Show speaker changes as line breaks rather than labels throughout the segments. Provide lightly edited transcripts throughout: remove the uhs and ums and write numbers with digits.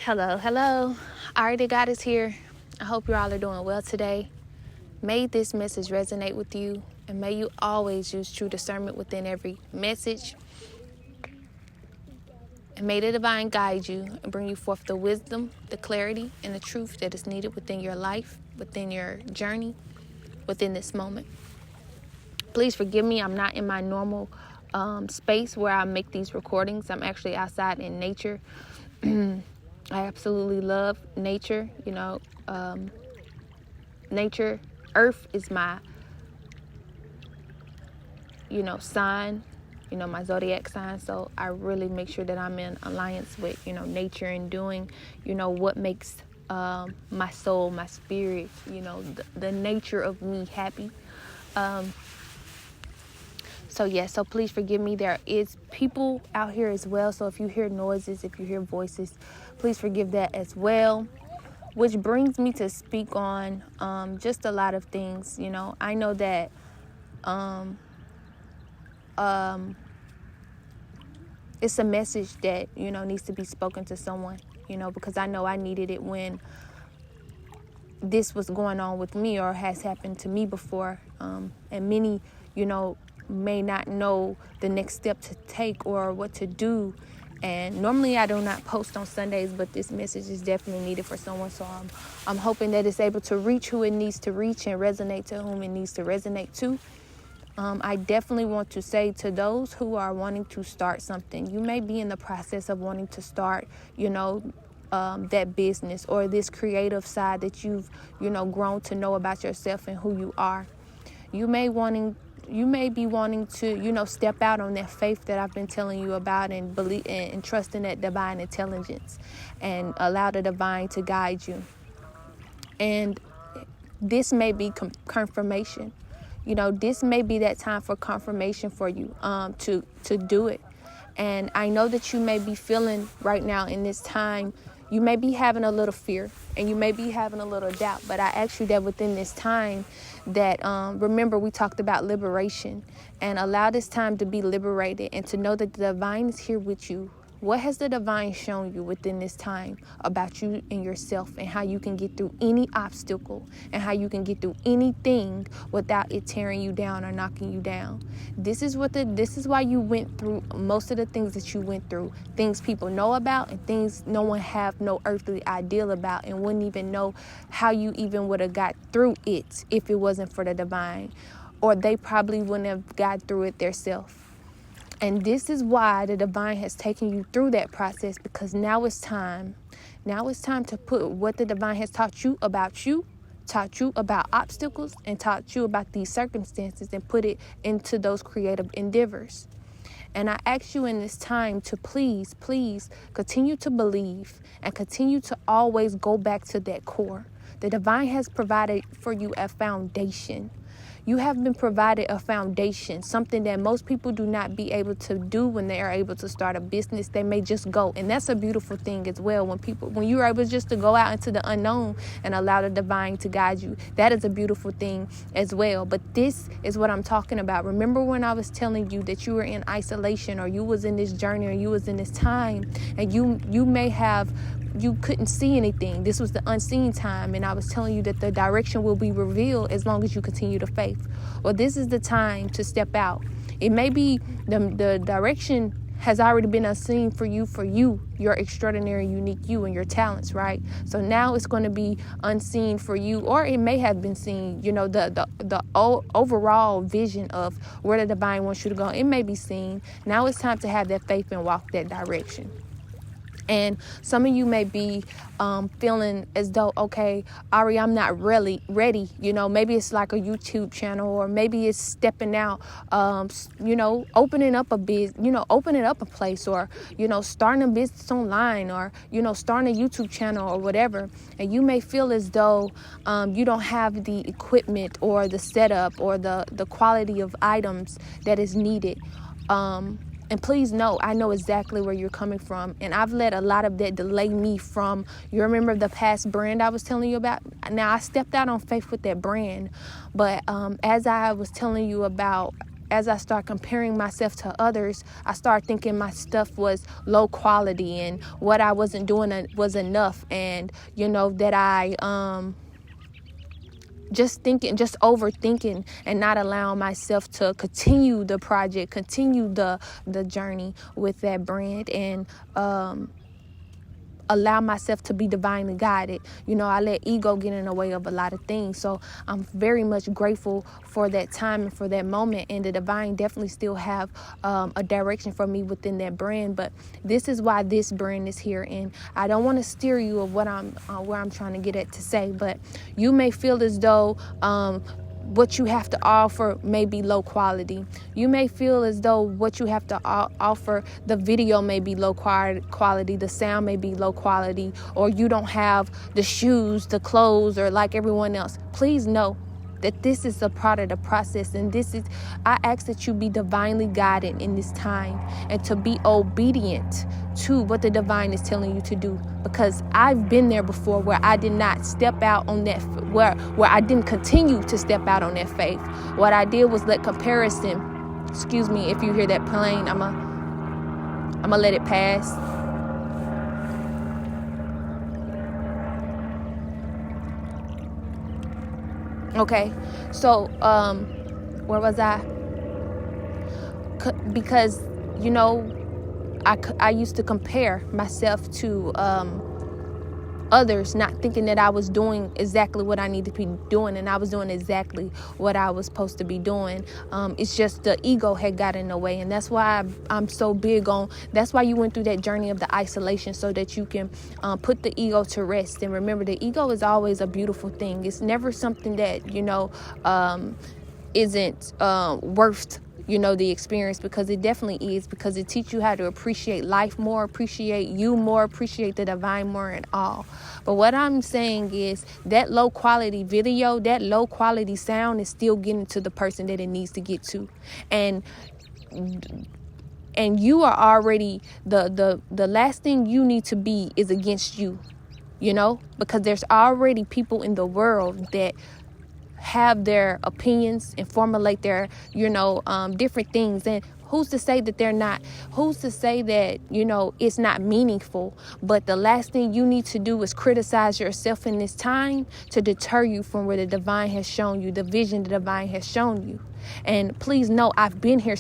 Hello. Alrighty, God is here. I hope you all are doing well today. May this message resonate with you, and may you always use true discernment within every message. And may the divine guide you and bring you forth the wisdom, the clarity, and the truth that is needed within your life, within your journey, within this moment. Please forgive me. I'm not in my normal space where I make these recordings. I'm actually outside in nature. I absolutely love nature. Nature, earth is my, sign, my zodiac sign. So I really make sure that I'm in alliance with, nature and doing, what makes my soul, my spirit, the nature of me happy. So please forgive me. There is people out here as well. So if you hear noises, if you hear voices, please forgive that as well. Which brings me to speak on just a lot of things. I know that it's a message that, needs to be spoken to someone, because I know I needed it when this was going on with me or has happened to me before. And many, may not know the next step to take or what to do. And normally I do not post on Sundays, but this message is definitely needed for someone. So I'm hoping that it's able to reach who it needs to reach and resonate to whom it needs to resonate to. I definitely want to say to those who are wanting to start something, you may be in the process of wanting to start, that business or this creative side that you've, grown to know about yourself and who you are. You may be wanting to, step out on that faith that I've been telling you about and believe and trust in that divine intelligence and allow the divine to guide you. And this may be confirmation. This may be that time for confirmation for you to do it. And I know that you may be feeling right now in this time, you may be having a little fear and you may be having a little doubt. But I ask you that within this time that, remember, we talked about liberation, and allow this time to be liberated and to know that the divine is here with you. What has the divine shown you within this time about you and yourself, and how you can get through any obstacle and how you can get through anything without it tearing you down or knocking you down? This is why you went through most of the things that you went through. Things people know about and things no one have no earthly ideal about and wouldn't even know how you even would have got through it if it wasn't for the divine, or they probably wouldn't have got through it themselves. And this is why the divine has taken you through that process, because now it's time. Now it's time to put what the divine has taught you, taught you about obstacles, and taught you about these circumstances, and put it into those creative endeavors. And I ask you in this time to please continue to believe and continue to always go back to that core. The divine has provided for you a foundation. You have been provided a foundation, something that most people do not be able to do when they are able to start a business. They may just go. And that's a beautiful thing as well. When you are able just to go out into the unknown and allow the divine to guide you, that is a beautiful thing as well. But this is what I'm talking about. Remember when I was telling you that you were in isolation, or you was in this journey, or you was in this time, and you couldn't see anything. This was the unseen time. And I was telling you that the direction will be revealed as long as you continue to faith. Well, this is the time to step out. It may be the direction has already been unseen for you, your extraordinary, unique you and your talents, right? So now it's going to be unseen for you, or it may have been seen, the overall vision of where the divine wants you to go. It may be seen. Now it's time to have that faith and walk that direction. And some of you may be feeling as though, okay, Ari, I'm not really ready. Maybe it's like a YouTube channel, or maybe it's stepping out, opening up opening up a place, or, starting a business online, or, starting a YouTube channel or whatever. And you may feel as though you don't have the equipment or the setup or the quality of items that is needed. And please know, I know exactly where you're coming from. And I've let a lot of that delay me from, you remember the past brand I was telling you about? Now, I stepped out on faith with that brand. But as I was telling you about as I start comparing myself to others, I start thinking my stuff was low quality and what I wasn't doing was enough. And, that I just overthinking and not allowing myself to continue the project, continue the journey with that brand, and allow myself to be divinely guided. I let ego get in the way of a lot of things. So I'm very much grateful for that time and for that moment. And the divine definitely still have a direction for me within that brand. But this is why this brand is here. And I don't want to steer you of where I'm trying to get at to say, but you may feel as though what you have to offer may be low quality. You may feel as though what you have to offer, the video may be low quality, the sound may be low quality, or you don't have the shoes, the clothes, or like everyone else. Please know that this is a part of the process, and I ask that you be divinely guided in this time and to be obedient to what the divine is telling you to do, because I've been there before where I did not step out on that, where I didn't continue to step out on that faith. What I did was let comparison, excuse me if you hear that plane, I'm gonna let it pass. Okay, so where was I? Because I used to compare myself to others, not thinking that I was doing exactly what I needed to be doing, and I was doing exactly what I was supposed to be doing. It's just the ego had got in the way, and that's why I'm so big on. That's why you went through that journey of the isolation, so that you can put the ego to rest. And remember, the ego is always a beautiful thing. It's never something that isn't worth the experience, because it definitely is, because it teaches you how to appreciate life more, appreciate you more, appreciate the divine more and all. But what I'm saying is that low quality video, that low quality sound is still getting to the person that it needs to get to. And you are already, the last thing you need to be is against you, because there's already people in the world that have their opinions and formulate their, different things. And who's to say that they're not, who's to say that, it's not meaningful? But the last thing you need to do is criticize yourself in this time to deter you from where the divine has shown you, the vision the divine has shown you. And please know, I've been here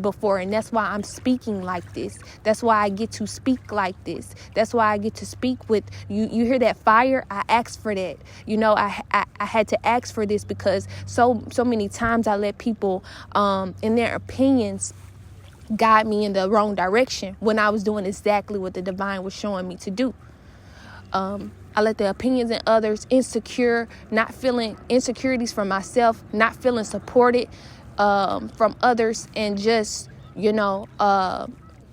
before, and that's why I'm speaking like this. That's why I get to speak like this. That's why I get to speak with you. You hear that fire? I asked for that. I had to ask for this, because so many times I let people in their opinions guide me in the wrong direction when I was doing exactly what the divine was showing me to do. I let the opinions in others, not feeling insecurities from myself, not feeling supported from others, and just,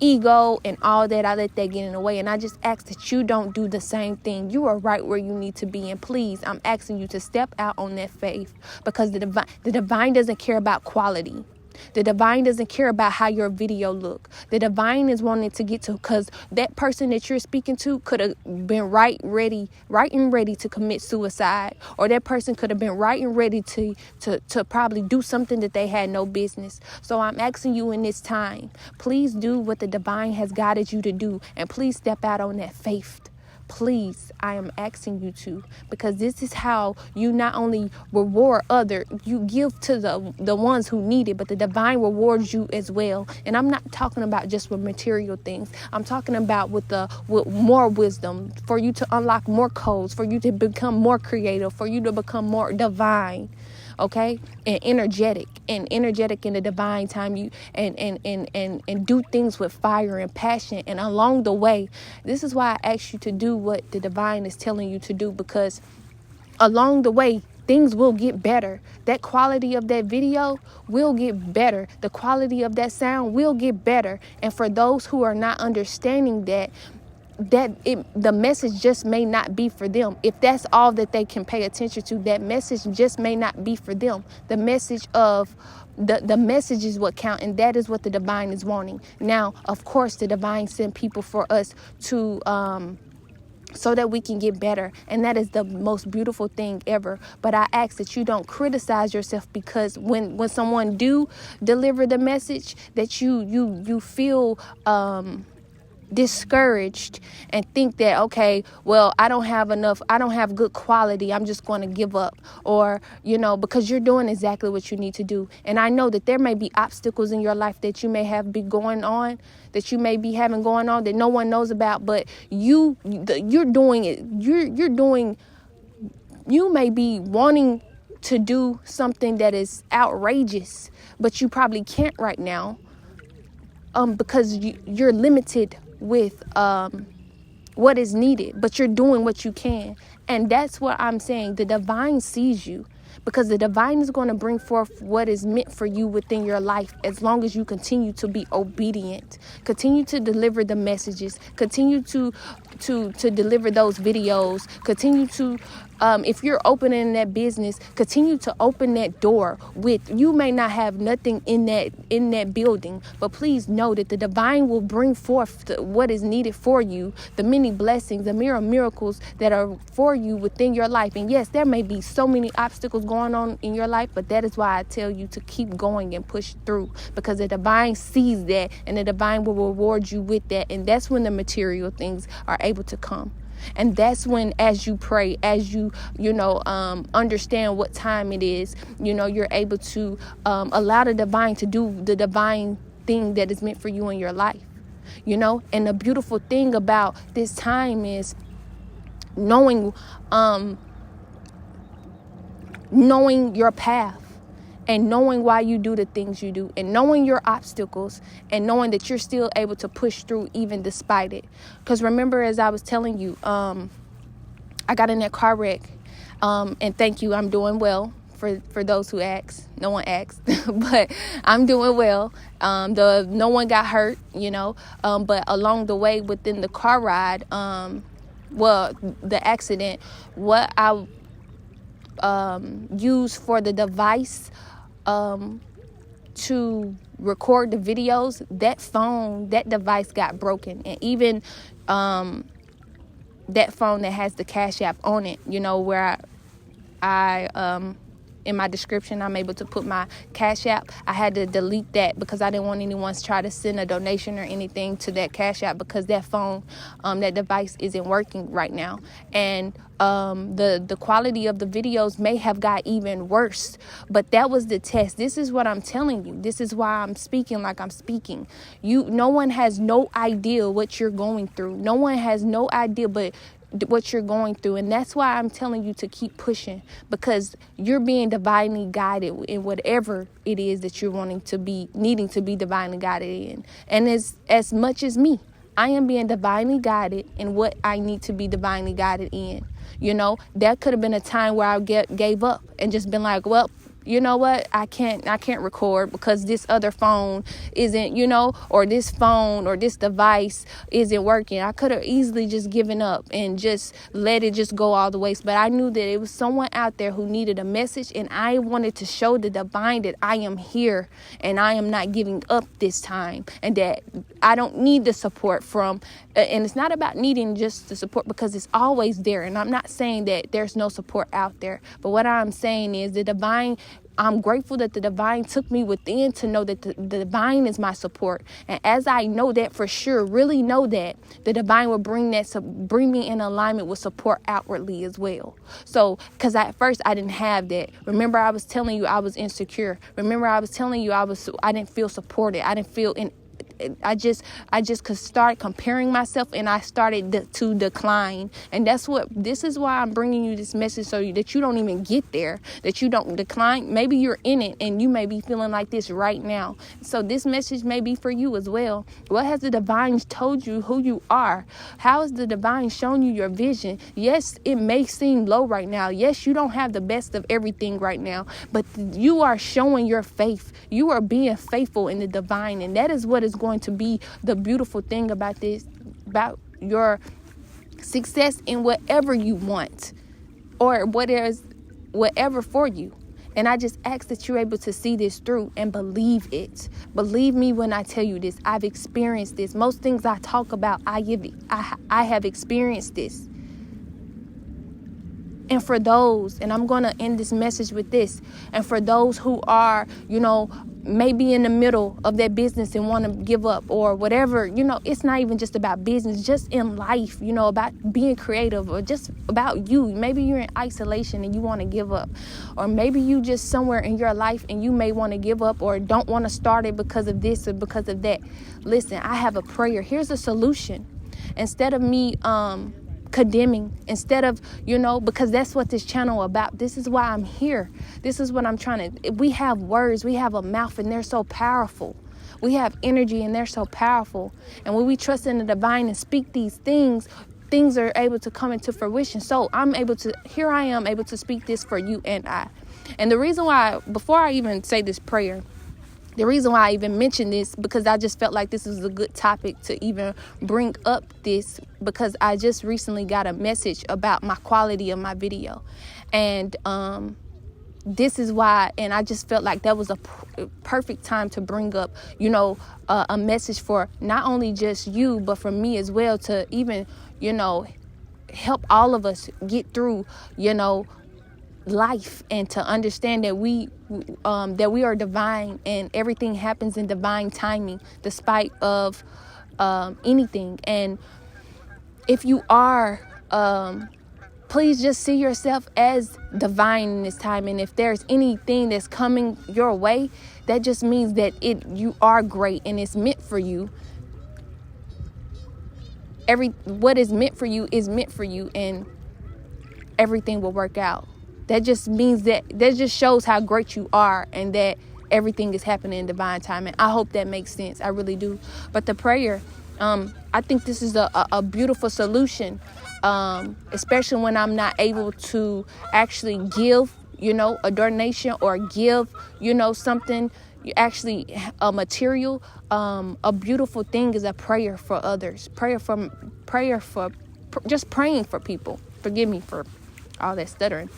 ego and all that. I let that get in the way. And I just ask that you don't do the same thing. You are right where you need to be. And please, I'm asking you to step out on that faith, because the divine doesn't care about quality. The divine doesn't care about how your video look. The divine is wanting to get to, because that person that you're speaking to could have been right and ready to commit suicide, or that person could have been right and ready to probably do something that they had no business. So I'm asking you in this time, please do what the divine has guided you to do, and please step out on that faith. Please, I am asking you to, because this is how you not only reward you give to the ones who need it, but the divine rewards you as well. And I'm not talking about just with material things. I'm talking about with more wisdom, for you to unlock more codes, for you to become more creative, for you to become more divine. Okay, and energetic in the divine time, you and do things with fire and passion. And along the way, this is why I ask you to do what the divine is telling you to do, because along the way, things will get better. That quality of that video will get better. The quality of that sound will get better. And for those who are not understanding that the message just may not be for them. If that's all that they can pay attention to, that message just may not be for them. The message of the message is what counts, and that is what the divine is wanting. Now, of course, the divine sent people for us to so that we can get better. And that is the most beautiful thing ever. But I ask that you don't criticize yourself, because when someone do deliver the message, that you feel discouraged and think that, okay, well, I don't have good quality, I'm just going to give up. Or, because you're doing exactly what you need to do. And I know that there may be obstacles in your life that you may have be going on, that you may be having going on that no one knows about, but you're doing it. You may be wanting to do something that is outrageous, but you probably can't right now, because you're limited with what is needed, but you're doing what you can. And that's what I'm saying. The divine sees you, because the divine is going to bring forth what is meant for you within your life, as long as you continue to be obedient, continue to deliver the messages, continue to deliver those videos, continue to if you're opening that business, continue to open that door. You may not have nothing in that building, but please know that the divine will bring forth what is needed for you, the many blessings, the miracles that are for you within your life. And yes, there may be so many obstacles going on in your life, but that is why I tell you to keep going and push through, because the divine sees that, and the divine will reward you with that. And that's when the material things are able to come. And that's when, as you pray, as you understand what time it is, you're able to allow the divine to do the divine thing that is meant for you in your life. And the beautiful thing about this time is knowing your path, and knowing why you do the things you do, and knowing your obstacles, and knowing that you're still able to push through even despite it. Because remember, as I was telling you, I got in that car wreck, and thank you, I'm doing well. For those who asked, no one asked, but I'm doing well. No one got hurt, but along the way within the car ride, the accident, what I used for the device to record the videos, that device got broken. And even that phone that has the Cash App on it, where I in my description, I'm able to put my Cash App. I had to delete that because I didn't want anyone to try to send a donation or anything to that Cash App, because that phone, that device isn't working right now. And the quality of the videos may have got even worse, but that was the test. This is what I'm telling you. This is why I'm speaking like I'm speaking. No one has no idea what you're going through. No one has no idea but what you're going through. And that's why I'm telling you to keep pushing, because you're being divinely guided in whatever it is that you're needing to be divinely guided in. And as much as me, I am being divinely guided in what I need to be divinely guided in. There could have been a time where I gave up and just been like, well, you know what? I can't record because this other phone isn't, or this phone or this device isn't working. I could have easily just given up and just let it just go all the way. But I knew that it was someone out there who needed a message, and I wanted to show the divine that I am here and I am not giving up this time, and that I don't need the support from, and it's not about needing just the support, because it's always there. And I'm not saying that there's no support out there, but what I'm saying is I'm grateful that the divine took me within to know that the divine is my support. And as I know that for sure, really know that, the divine will bring me in alignment with support outwardly as well. So, because at first I didn't have that. Remember, I was telling you I was insecure. Remember, I was telling you I didn't feel supported. I didn't feel I just could start comparing myself, and I started to decline. And this is why I'm bringing you this message, so that you don't even get there, that you don't decline. Maybe you're in it and you may be feeling like this right now. So this message may be for you as well. What has the divine told you who you are? How has the divine shown you your vision? Yes, it may seem low right now. Yes, you don't have the best of everything right now, but you are showing your faith. You are being faithful in the divine, and that is what is going to be the beautiful thing about this, about your success in whatever you want, or whatever for you. And I just ask that you're able to see this through and believe it. Believe me when I tell you this. I've experienced this. Most things I talk about, I have experienced this. And for those, and I'm going to end this message with this, and for those who are, maybe in the middle of their business and want to give up or whatever, it's not even just about business, just in life, about being creative or just about you. Maybe you're in isolation and you want to give up, or maybe you just somewhere in your life and you may want to give up or don't want to start it because of this or because of that. Listen, I have a prayer. Here's a solution. Instead of me, condemning, instead of, because that's what this channel about. This is why I'm here. This is what I'm trying to, we have words, we have a mouth, and they're so powerful. We have energy and they're so powerful. And when we trust in the divine and speak these things are able to come into fruition. So here I am able to speak this for you and I. And the reason why, before I even say this prayer, the reason why I even mentioned this, because I just felt like this was a good topic to even bring up this, because I just recently got a message about my quality of my video. And this is why, and I just felt like that was a perfect time to bring up, a message for not only just you, but for me as well, to even, help all of us get through, life, and to understand that we are divine and everything happens in divine timing, despite of anything. And if you are, please just see yourself as divine in this time. And if there's anything that's coming your way, that just means that you are great and it's meant for you. What is meant for you is meant for you, and everything will work out. That just means that just shows how great you are, and that everything is happening in divine time. And I hope that makes sense. I really do. But the prayer, I think this is a beautiful solution, especially when I'm not able to actually give, a donation or give, something, actually a material. A beautiful thing is a prayer for others. Just praying for people. Forgive me for all that stuttering.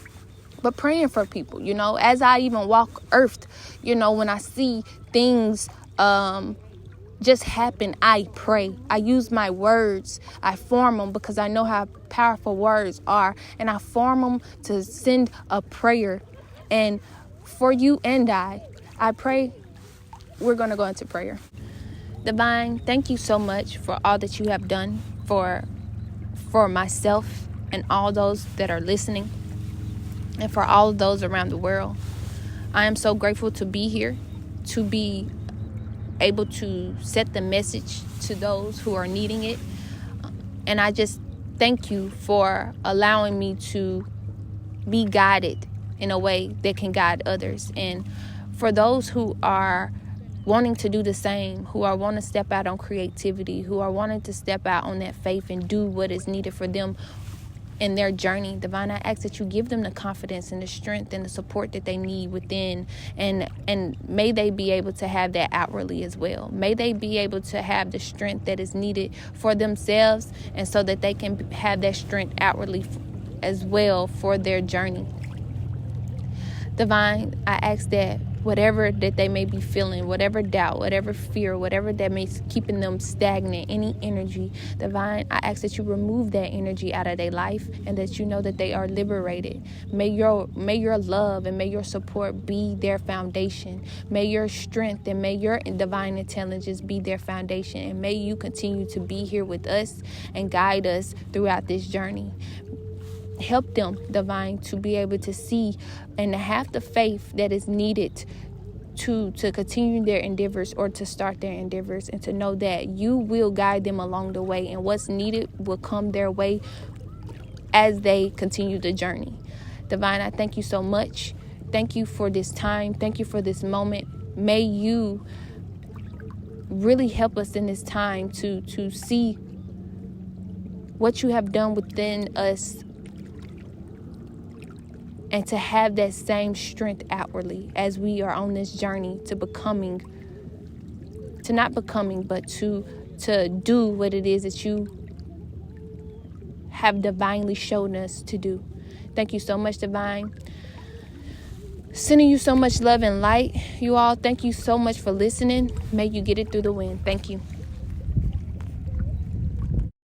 But praying for people, as I even walk earth, when I see things just happen, I pray. I use my words. I form them because I know how powerful words are. And I form them to send a prayer. And for you and I pray. We're going to go into prayer. Divine, thank you so much for all that you have done for myself and all those that are listening, and for all of those around the world. I am so grateful to be here, to be able to set the message to those who are needing it. And I just thank you for allowing me to be guided in a way that can guide others. And for those who are wanting to do the same, who are wanting to step out on creativity, who are wanting to step out on that faith and do what is needed for them in their journey, Divine, I ask that you give them the confidence and the strength and the support that they need within, and may they be able to have that outwardly as well. May they be able to have the strength that is needed for themselves, and so that they can have that strength outwardly as well for their journey. Divine, I ask that whatever that they may be feeling, whatever doubt, whatever fear, whatever that may be keeping them stagnant, any energy, Divine, I ask that you remove that energy out of their life, and that you know that they are liberated. May your love and may your support be their foundation. May your strength and may your divine intelligence be their foundation. And may you continue to be here with us and guide us throughout this journey. Help them, Divine, to be able to see and to have the faith that is needed to continue their endeavors or to start their endeavors, and to know that you will guide them along the way, and what's needed will come their way as they continue the journey. Divine, I thank you so much. Thank you for this time. Thank you for this moment. May you really help us in this time to see what you have done within us, and to have that same strength outwardly as we are on this journey to do what it is that you have divinely shown us to do. Thank you so much, Divine. Sending you so much love and light. You all, thank you so much for listening. May you get it through the wind. Thank you.